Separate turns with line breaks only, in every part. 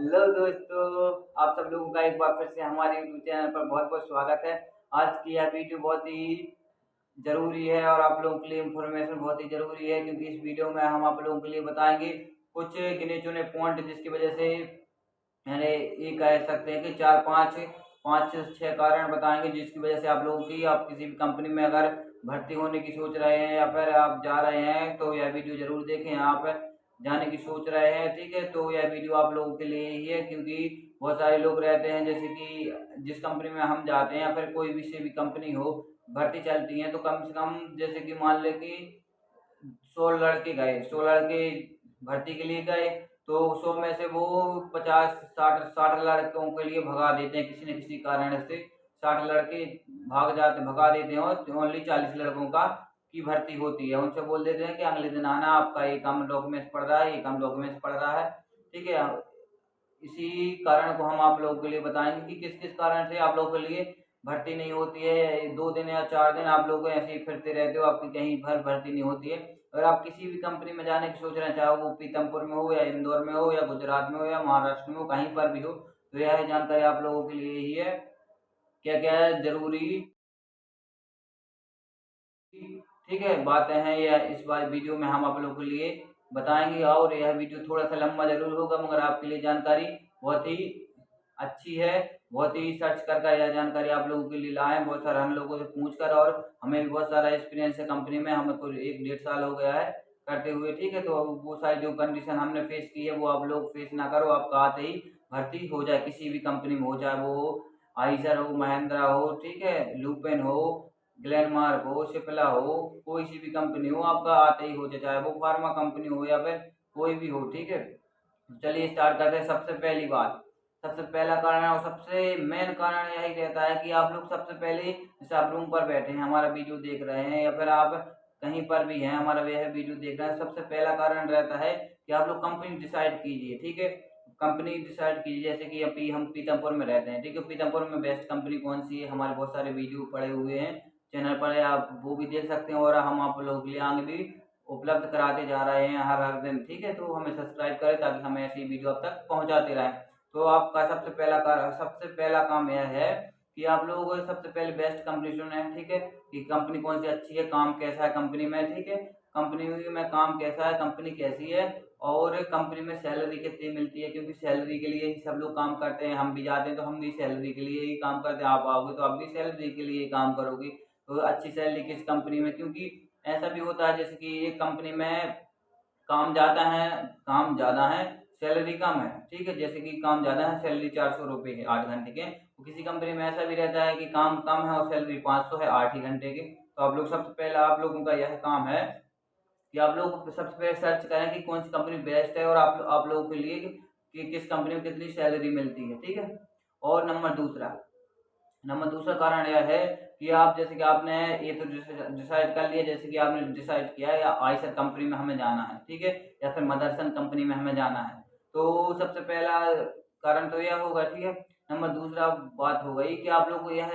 Hello दोस्तों, आप सब लोगों का एक बार फिर से हमारे यूट्यूब चैनल पर बहुत बहुत स्वागत है। आज की यह वीडियो बहुत ही ज़रूरी है और आप लोगों के लिए इन्फॉर्मेशन बहुत ही ज़रूरी है, क्योंकि इस वीडियो में हम आप लोगों के लिए बताएंगे कुछ गिने चुने पॉइंट, जिसकी वजह से यानी ये कह सकते हैं कि चार पाँच पाँच से छः कारण बताएंगे जिसकी वजह से आप लोगों की आप किसी भी कंपनी में अगर भर्ती होने की सोच रहे हैं या फिर आप जा रहे हैं तो यह वीडियो ज़रूर देखें। आप जाने की सोच रहे हैं, ठीक है, तो यह वीडियो आप लोगों के लिए ही है, क्योंकि बहुत सारे लोग रहते हैं जैसे कि जिस कंपनी में हम जाते हैं या फिर कोई भी से भी कंपनी हो, भर्ती चलती है तो कम से कम जैसे कि मान लें कि 100 लड़के गए, 100 लड़के भर्ती के लिए गए, तो 100 में से वो 50-60 लड़कों के लिए भगा देते हैं किसी न किसी कारण से। 60 लड़के भगा देते हैं और ओनली 40 लड़कों का की भर्ती होती है। उनसे बोल देते हैं कि अगले दिन आना, आपका ये कम डॉक्यूमेंट्स पड़ रहा है, ये कम डॉक्यूमेंट्स पड़ रहा है, ठीक है। इसी कारण को हम आप लोगों के लिए बताएंगे कि किस किस कारण से आप लोगों के लिए भर्ती नहीं होती है। 2 दिन या 4 दिन आप लोग ऐसे ही फिरते रहते हो, आपकी कहीं भर्ती नहीं होती है। अगर आप किसी भी कंपनी में जाने की सोच रहे हैं, चाहे वो पीतमपुर में हो या इंदौर में हो या गुजरात में हो या महाराष्ट्र में हो, कहीं पर भी हो, तो यह जानकारी आप लोगों के लिए ही है। क्या क्या है जरूरी, ठीक है, बातें हैं यह इस बार वीडियो में हम आप लोगों के लिए बताएंगे। और यह वीडियो थोड़ा सा लंबा जरूर होगा, मगर आपके लिए जानकारी बहुत ही अच्छी है। बहुत ही सर्च कर यह जानकारी आप लोगों के लिए लाए हैं, बहुत सारे हम लोगों से पूछ कर, और हमें भी बहुत सारा एक्सपीरियंस है कंपनी में, हमें कोई 1-1.5 साल हो गया है करते हुए, ठीक है। तो अब वो सारी जो कंडीशन हमने फेस की है वो आप लोग फेस ना करो, आपका आते ही भर्ती हो जाए किसी भी कंपनी में हो, चाहे वो आइसर हो, महिंद्रा हो, ठीक है, लुपिन हो, ग्लेनमार्क हो, सिप्ला हो, कोई सी भी कंपनी हो, आपका आते ही हो जाए, चाहे वो फार्मा कंपनी हो या फिर कोई भी हो, ठीक है। तो चलिए स्टार्ट करते हैं। सबसे पहली बात, सबसे पहला कारण और सबसे मेन कारण यही रहता है कि आप लोग सबसे पहले जैसे आप रूम पर बैठे हैं हमारा वीडियो देख रहे हैं या फिर आप कहीं पर भी हैं हमारा यह वीडियो देख रहे हैं, सबसे पहला कारण रहता है कि आप लोग कंपनी डिसाइड कीजिए, ठीक है। कंपनी डिसाइड कीजिए, जैसे कि अभी हम पीतमपुर में रहते हैं, ठीक है, पीतमपुर में बेस्ट कंपनी कौन सी है, हमारे बहुत सारे वीडियो पड़े हुए हैं चैनल पर, आप वो भी देख सकते हैं और हम आप लोगों के लिए आगे भी उपलब्ध कराते जा रहे हैं हर हर दिन, ठीक है। तो हमें सब्सक्राइब करें ताकि हमें ऐसी वीडियो अब तक पहुंचाते रहें। तो आपका सबसे पहला काम यह है कि आप लोग सबसे पहले बेस्ट कंपनी चुनें, ठीक है, कि कंपनी कौन सी अच्छी है, काम कैसा है कंपनी में, ठीक है, कंपनी में काम कैसा है, कंपनी कैसी है, और कंपनी में सैलरी कितनी मिलती है, क्योंकि सैलरी के लिए ही सब लोग काम करते हैं। हम भी जाते हैं तो हम भी सैलरी के लिए ही काम करते हैं, आप आओगे तो आप भी सैलरी के लिए काम करोगे। तो अच्छी सैलरी किस कंपनी में, क्योंकि ऐसा भी होता है जैसे कि एक कंपनी में काम ज़्यादा है, सैलरी कम है, ठीक है, जैसे कि काम ज़्यादा है, सैलरी 400 रुपये है 8 घंटे के, तो किसी कंपनी में ऐसा भी रहता है कि काम कम है और सैलरी 500 है 8 ही घंटे की। तो आप लोग सबसे पहला आप लोगों का यह काम है कि आप लोग सबसे पहले सर्च करें कि कौन सी कंपनी बेस्ट है और आप लोगों के लिए कि किस कंपनी में कितनी सैलरी मिलती है, ठीक है। और नंबर दूसरा कारण यह है कि आप जैसे कि आपने ये तो डिसाइड कर लिया, जैसे कि आपने डिसाइड किया है या आइसर कंपनी में हमें जाना है, ठीक है, या फिर मदरसन कंपनी में हमें जाना है, तो सबसे पहला कारण तो यह होगा, ठीक है। नंबर दूसरा बात हो गई कि आप लोग को यह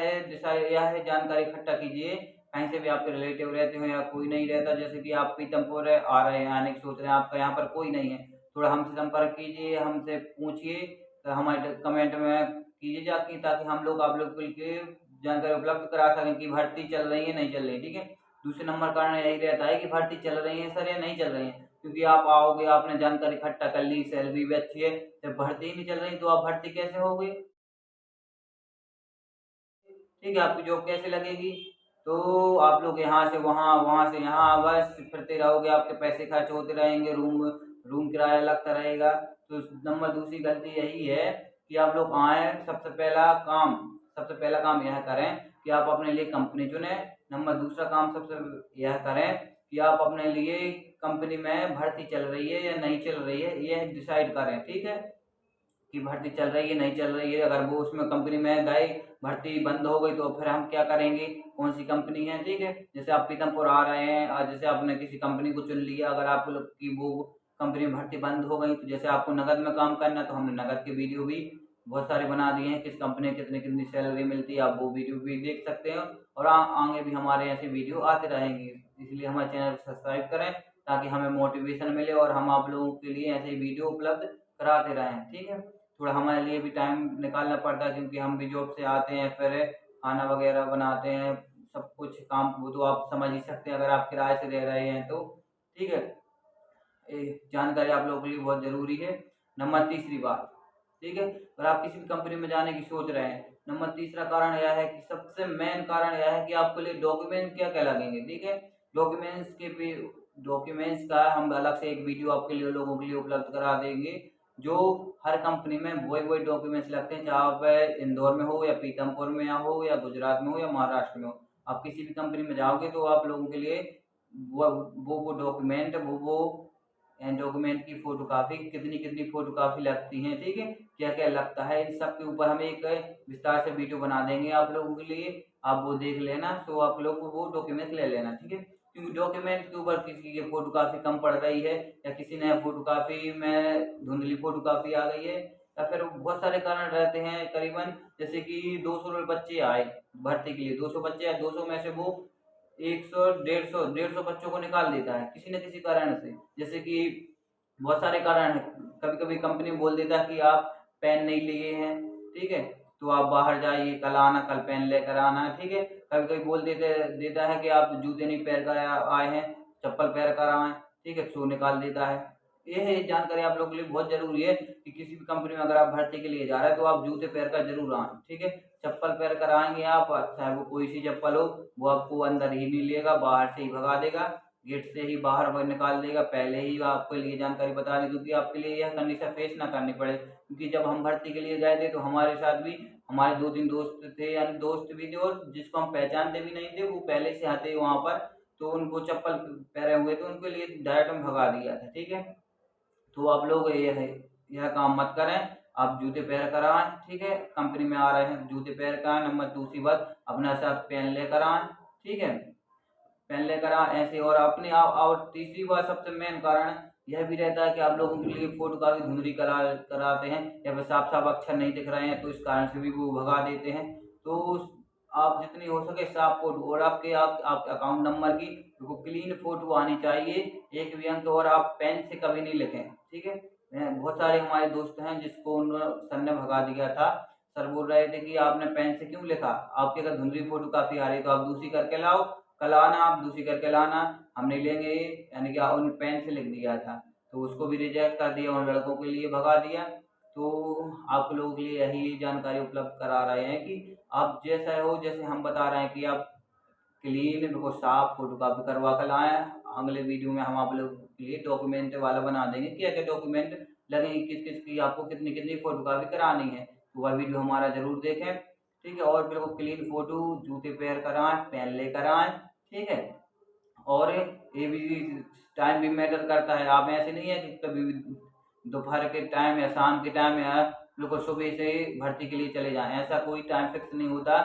जानकारी इकट्ठा कीजिए, कहीं से भी आपके रिलेटिव रहते हो या कोई नहीं रहता, जैसे कि आप पीतमपुर आ रहे हैं, आने की सोच रहे हैं, आपका यहाँ पर कोई नहीं है, थोड़ा हमसे संपर्क कीजिए, हमसे पूछिए, तो हमारे कमेंट में कीजिए जाके, ताकि हम लोग आप लोग के लिए जानकारी उपलब्ध करा सकें कि भर्ती चल रही है नहीं चल रही, ठीक है। दूसरे नंबर कारण यही रहता है कि भर्ती चल रही है सर या नहीं चल रही है, क्योंकि आप आओगे, आपने जानकारी इकट्ठा कर ली, सैलरी भी अच्छी है, जब भर्ती ही नहीं चल रही तो आप भर्ती कैसे होगी, ठीक है, आपकी जॉब कैसे लगेगी। तो आप लोग यहाँ से वहाँ, वहाँ से यहाँ बस फिरते रहोगे, आपके पैसे खर्च होते रहेंगे, रूम रूम किराया लगता रहेगा। तो नंबर दूसरी गलती यही है कि आप लोग आए, सबसे पहला काम यह करें कि आप अपने लिए कंपनी चुने। नंबर दूसरा काम सबसे यह करें कि आप अपने लिए कंपनी में भर्ती चल रही है या नहीं चल रही है यह डिसाइड करें, ठीक है, कि भर्ती चल रही है नहीं चल रही है। अगर वो उसमें कंपनी में गए, भर्ती बंद हो गई, तो फिर हम क्या करेंगे, कौन सी कंपनी है, ठीक है। जैसे आप पीतमपुर आ रहे हैं और जैसे आपने किसी कंपनी को चुन लिया, अगर आप लोग की वो कंपनी में भर्ती बंद हो गई, तो जैसे आपको नगद में काम करना है तो हमने नगद के वीडियो भी बहुत सारे बना दिए हैं, किस कंपनी में कितनी कितनी सैलरी मिलती है, आप वो वीडियो भी देख सकते हैं। और आगे भी हमारे ऐसे वीडियो आते रहेंगे, इसलिए हमारे चैनल को सब्सक्राइब करें ताकि हमें मोटिवेशन मिले और हम आप लोगों के लिए ऐसे वीडियो उपलब्ध कराते रहें, ठीक है। थोड़ा हमारे लिए भी टाइम निकालना पड़ता है, क्योंकि हम भी जॉब से आते हैं, फिर खाना वगैरह बनाते हैं, सब कुछ काम वो तो आप समझ ही सकते हैं अगर आप किराए से रह रहे हैं तो। ठीक है, जानकारी आप लोगों के लिए बहुत ज़रूरी है। नंबर तीसरी बात, ठीक है, अगर आप किसी भी कंपनी में जाने की सोच रहे हैं, नंबर तीसरा कारण यह है कि सबसे मेन कारण यह है कि आपके लिए डॉक्यूमेंट क्या क्या लगेंगे। ठीक है, डॉक्यूमेंट्स के भी डॉक्यूमेंट्स का हम अलग से एक वीडियो आपके लिए लोगों के लिए उपलब्ध करा देंगे। जो हर कंपनी में वही डॉक्यूमेंट्स लगते हैं, चाहे आप इंदौर में हो या पीतमपुर में हो या गुजरात में हो या महाराष्ट्र में हो। आप किसी भी कंपनी में जाओगे तो आप लोगों के लिए वो डॉक्यूमेंट वो एंड डॉक्यूमेंट की फोटोकॉपी कितनी कितनी फोटोकॉपी लगती हैं, ठीक है, क्या क्या लगता है, इन सब के ऊपर हम एक विस्तार से वीडियो बना देंगे आप लोगों के लिए। आप वो देख लेना, तो आप लोग वो डॉक्यूमेंट ले लेना। ठीक है, क्योंकि डॉक्यूमेंट के ऊपर किसी की फोटोकॉपी कम पड़ रही है या किसी ने फोटोकॉपी में धुंधली फोटोकॉपी आ गई है, या फिर बहुत सारे कारण रहते हैं। करीबन जैसे कि 200 बच्चे आए भर्ती के लिए, 200 बच्चे आए, 200 में से वो 100 150 बच्चों को निकाल देता है किसी न किसी कारण से। जैसे कि बहुत सारे कारण हैं, कभी कभी कंपनी बोल देता है कि आप पेन नहीं लिए हैं, ठीक है, तो आप बाहर जाइए, कल आना, कल पेन लेकर आना। ठीक है, कभी कभी बोल देता है कि आप जूते नहीं पहन कर आए हैं, चप्पल पहन कर आए, ठीक है, तो निकाल देता है। ये है जानकारी आप लोगों के लिए बहुत जरूरी है कि किसी भी कंपनी में अगर आप भर्ती के लिए जा रहे हैं तो आप जूते पहन कर जरूर आए। ठीक है, चप्पल पहन कर आएंगे आप, चाहे वो कोई सी चप्पल हो, वो आपको अंदर ही नहीं लेगा, बाहर से ही भगा देगा, गेट से ही बाहर निकाल देगा। पहले ही आपके लिए जानकारी बता दी, क्योंकि आपके लिए यह कंडीशन फेस ना करनी पड़े। क्योंकि जब हम भर्ती के लिए गए थे तो हमारे साथ भी हमारे 2-3 दोस्त थे, यानी दोस्त भी थे, और जिसको हम पहचानते भी नहीं थे, वो पहले से आते वहाँ पर, तो उनको चप्पल पहने हुए थे, उनके लिए डायरेक्ट हम भगा दिया था। ठीक है, तो आप लोग यह काम मत करें, आप जूते पहन कर आएँ। ठीक है, कंपनी में आ रहे हैं जूते पहन कर आएँ। नंबर दूसरी बात, अपना साथ पेन लेकर आएँ। ठीक है, पेन लेकर आएँ ऐसे। और अपने और तीसरी बात, सबसे मेन कारण यह भी रहता है कि आप लोगों के लिए फोटो काफी धुंधली कराते हैं, या फिर साफ साफ अक्षर नहीं दिख रहे हैं, तो इस कारण से भी वो भगा देते हैं। तो आप जितनी हो सके साफ फोटो, और आपके अकाउंट नंबर की बिल्कुल क्लीन फोटो आनी चाहिए, एक भी अंक, और आप पेन से कभी नहीं लिखें। ठीक है, बहुत सारे हमारे दोस्त हैं जिसको सर ने भगा दिया था। सर बोल रहे थे कि आपने पेन से क्यों लिखा, आपकी अगर धुंधली फोटो काफी आ रही तो आप दूसरी करके लाओ, कल आना, आप दूसरी करके लाना, हम नहीं लेंगे ये। यानी कि उन पेन से लिख दिया था, तो उसको भी रिजेक्ट कर दिया, उन लड़कों के लिए भगा दिया। तो आप लोगों के लिए यही जानकारी उपलब्ध करा रहे हैं कि आप जैसा हो, जैसे हम बता रहे हैं कि आप क्लीन बिल्कुल साफ फोटोकॉपी करवा कर लाएँ। अगले वीडियो में हम आप लोगों के लिए डॉक्यूमेंट वाला बना देंगे, क्या-क्या डॉक्यूमेंट लगेंगे, किस-किस की आपको कितनी-कितनी फोटोकॉपी करानी है। तो वह वीडियो हमारा ज़रूर देखें। ठीक है, और बिल्कुल क्लीन फोटो, जूते पहन कर आएँ, पेन लेकर आएँ। ठीक है, और ये भी टाइम भी मैटर करता है। आप ऐसे नहीं है कि कभी भी दोपहर के टाइम या शाम के टाइम या बिल्कुल सुबह से भर्ती के लिए चले जाएँ, ऐसा कोई टाइम फिक्स नहीं होता।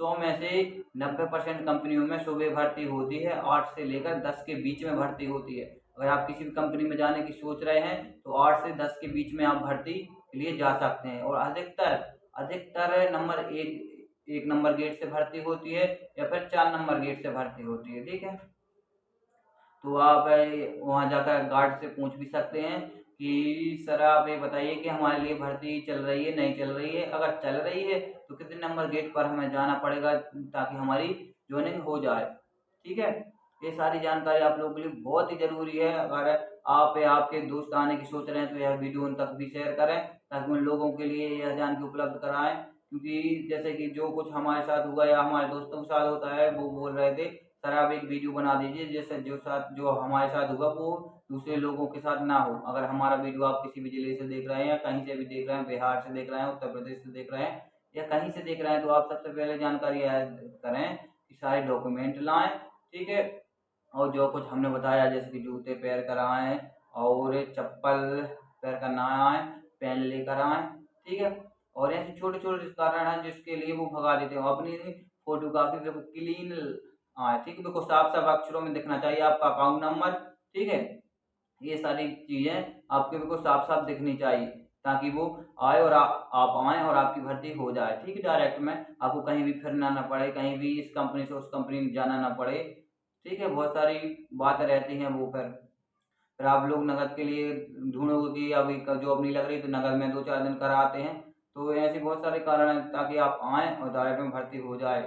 100 में से 90% कंपनियों में सुबह भर्ती होती है, 8 से लेकर 10 के बीच में भर्ती होती है। अगर आप किसी भी कंपनी में जाने की सोच रहे हैं तो 8 से 10 के बीच में आप भर्ती के लिए जा सकते हैं। और अधिकतर अधिकतर नंबर 1 नंबर गेट से भर्ती होती है, या फिर 4 नंबर गेट से भर्ती होती है। ठीक है, तो आप वहाँ जाकर गार्ड से पूछ भी सकते हैं कि सर आप ये बताइए कि हमारे लिए भर्ती चल रही है, नहीं चल रही है, अगर चल रही है तो कितने नंबर गेट पर हमें जाना पड़ेगा ताकि हमारी ज्वाइनिंग हो जाए। ठीक है, ये सारी जानकारी आप लोगों के लिए बहुत ही ज़रूरी है। अगर आप या आपके दोस्त आने की सोच रहे हैं तो यह वीडियो उन तक भी शेयर करें, ताकि उन लोगों के लिए यह जानकारी उपलब्ध कराएं। क्योंकि जैसे कि जो कुछ हमारे साथ हुआ या हमारे दोस्तों के साथ होता है, वो बोल रहे थे सर आप एक वीडियो बना दीजिए जैसे जो हमारे साथ हुआ वो दूसरे लोगों के साथ ना हो। अगर हमारा वीडियो आप किसी भी जिले से देख रहे हैं, या कहीं से भी देख रहे हैं, बिहार से देख रहे हैं, उत्तर प्रदेश से देख रहे हैं, या कहीं से देख रहे हैं, तो आप सबसे पहले जानकारी करें कि सारे डॉक्यूमेंट लाएं। ठीक है, और जो कुछ हमने बताया जैसे कि जूते पैर कर आएँ, और चप्पल पैर कर ना आएँ, पेन लेकर आएँ। ठीक है, और ऐसे छोटे-छोटे कारण हैं जिसके लिए वो भगा देते हो। अपनी फ़ोटोकॉपी बिल्कुल क्लीन आए, ठीक है, बिल्कुल साफ-साफ अक्षरों में दिखना चाहिए आपका अकाउंट नंबर। ठीक है, ये सारी चीज़ें आपके बिल्कुल साफ-साफ दिखनी चाहिए, ताकि वो आए और आप आएँ और आपकी भर्ती हो जाए। ठीक है, डायरेक्ट में आपको कहीं भी फिरना ना पड़े, कहीं भी इस कंपनी से उस कंपनी में जाना ना पड़े। ठीक है, बहुत सारी बातें रहती हैं वो फिर। फिर आप लोग नकद के लिए ढूंढोगे कि अभी जॉब नहीं लग रही तो नकद में 2-4 दिन कराते हैं। तो ऐसे बहुत सारे कारण हैं ताकि आप आएँ और डायरेक्ट में भर्ती हो जाए।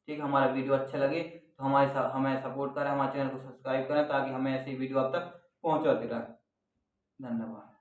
ठीक है, हमारा वीडियो अच्छा लगे तो हमें सपोर्ट करें, हमारे चैनल को सब्सक्राइब करें ताकि हमें ऐसी वीडियो आप तक पहुँचाते रहें। धन्यवाद।